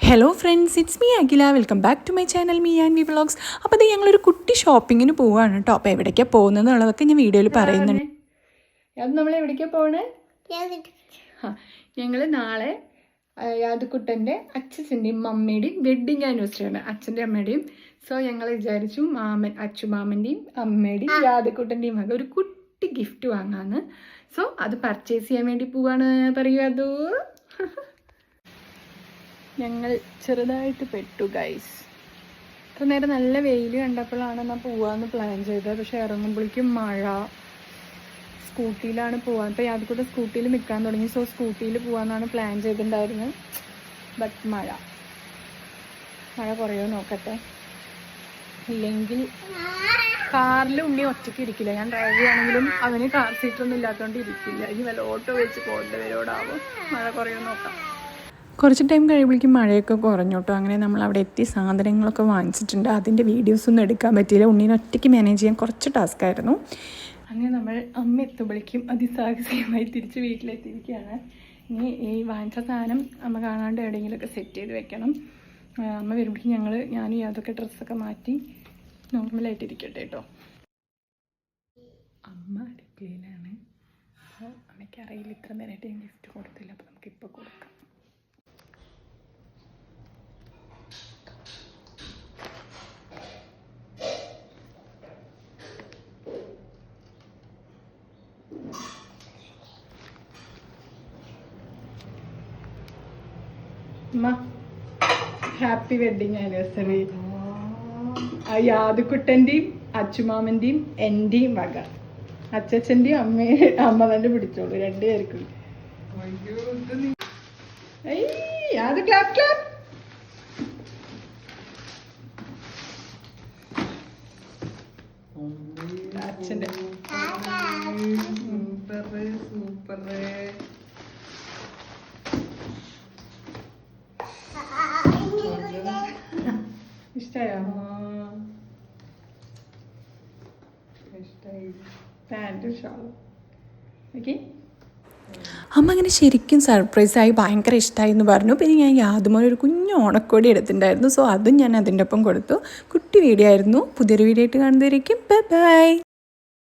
Hello friends, it's me Akhila. Welcome back to my channel me and we vlogs. അപ്പോൾ അത് ഞങ്ങളൊരു കുട്ടി ഷോപ്പിങ്ങിന് പോവുകയാണ് കേട്ടോ. അപ്പോൾ എവിടേക്കാണ് പോകുന്നത് എന്നുള്ളതൊക്കെ ഞാൻ വീഡിയോയിൽ പറയുന്നുണ്ട്. അത് നമ്മൾ എവിടേക്കാണ് പോകണേ? ഞങ്ങൾ നാളെ യാദുക്കുട്ടൻ്റെ അച്ഛൻ്റെയും മമ്മയുടെയും വെഡ്ഡിങ് ആനിവേഴ്സറിയാണ്, അച്ഛൻ്റെ അമ്മയുടെയും. സോ ഞങ്ങൾ വിചാരിച്ചു അച്ചുമാമൻ്റെയും അമ്മയുടെയും യാദുക്കുട്ടൻ്റെയും വക ഒരു കുട്ടി ഗിഫ്റ്റ് വാങ്ങാമെന്ന്. സോ അത് പർച്ചേസ് ചെയ്യാൻ വേണ്ടി പോവാണ്. പറയൂ അതോ. ഞങ്ങൾ ചെറുതായിട്ട് പെട്ടു ഗൈസ്. ഇത്ര നേരം നല്ല വെയിൽ കണ്ടപ്പോഴാണ് ഞാൻ പോവാമെന്ന് പ്ലാൻ ചെയ്തത്. പക്ഷെ ഇറങ്ങുമ്പോഴേക്കും മഴ. സ്കൂട്ടിയിലാണ് പോകാൻ. ഇപ്പോൾ യാതൊക്കെ സ്കൂട്ടിയിൽ നിൽക്കാൻ തുടങ്ങി. സോ സ്കൂട്ടിയിൽ പോകാമെന്നാണ് പ്ലാൻ ചെയ്തിട്ടുണ്ടായിരുന്നത്. ബട്ട് മഴ കുറയോ നോക്കട്ടെ. ഇല്ലെങ്കിൽ കാറിൽ ഉണ്ണി ഒറ്റയ്ക്ക് ഇരിക്കില്ല. ഞാൻ ഡ്രൈവ് ചെയ്യുകയാണെങ്കിലും അവന് കാർ സീറ്റൊന്നും ഇല്ലാത്തതുകൊണ്ട് ഇരിക്കില്ല. ഇനി വല്ല ഓട്ടോ വെച്ച് പോകേണ്ട വരുമോടാവും. മഴ കുറയോ നോക്കാം. കുറച്ച് ടൈം കഴിയുമ്പോഴേക്കും മഴയൊക്കെ കുറഞ്ഞു കേട്ടോ. അങ്ങനെ നമ്മൾ അവിടെ എത്തി സാധനങ്ങളൊക്കെ വാങ്ങിച്ചിട്ടുണ്ട്. അതിൻ്റെ വീഡിയോസൊന്നും എടുക്കാൻ പറ്റിയില്ല. ഉണ്ണീനെ ഒറ്റയ്ക്ക് മാനേജ് ചെയ്യാൻ കുറച്ച് ടാസ്ക്കായിരുന്നു. അങ്ങനെ നമ്മൾ അമ്മ എത്തുമ്പോഴേക്കും അതിസാഹസികമായി തിരിച്ച് വീട്ടിലെത്തിയിരിക്കുകയാണ്. ഇനി ഈ വാങ്ങിച്ച സാധനം അമ്മ കാണാണ്ട് എവിടെയെങ്കിലുമൊക്കെ സെറ്റ് ചെയ്ത് വെക്കണം. അമ്മ വരുമ്പോഴേക്കും ഞാനും അതൊക്കെ ഡ്രസ്സൊക്കെ മാറ്റി നോർമലായിട്ടിരിക്കട്ടെ കേട്ടോ. അമ്മ അടുക്കളയിലാണ്. അപ്പോൾ അമ്മയ്ക്ക് അറിയില്ല ഇത്ര നേരമായിട്ട് ഞാൻ ഗിഫ്റ്റ് കൊടുത്തില്ല. അപ്പോൾ നമുക്കിപ്പോൾ കൊടുക്കാം. Happy wedding anniversary. യാദുക്കുട്ടൻ്റെയും അച്ചുമാമൻ്റെയും എൻ്റെയും വക. അച്ഛൻ്റെയും അമ്മ തന്നെ പിടിച്ചോളൂ രണ്ടുപേർക്കും. Yadu clap clap. അച്ഛൻ്റെ സൂപ്പർ. ഇഷ്ടായോ? ഇഷ്ടായി. പാൻറ്റും ഷാളും. ഓക്കെ. അമ്മ അങ്ങനെ ശരിക്കും സർപ്രൈസായി ഭയങ്കര ഇഷ്ടമായി എന്ന് പറഞ്ഞു. പിന്നെ ഞാൻ യാതുമോനെ ഒരു കുഞ്ഞു ഓണക്കോടി എടുത്തിട്ടുണ്ടായിരുന്നു. സോ അതും ഞാൻ അതിൻ്റെ ഒപ്പം കൊടുത്തു. കുട്ടി വീഡിയോ ആയിരുന്നു. പുതിയൊരു വീഡിയോ ആയിട്ട് കാണുന്നതായിരിക്കും. Bye bye.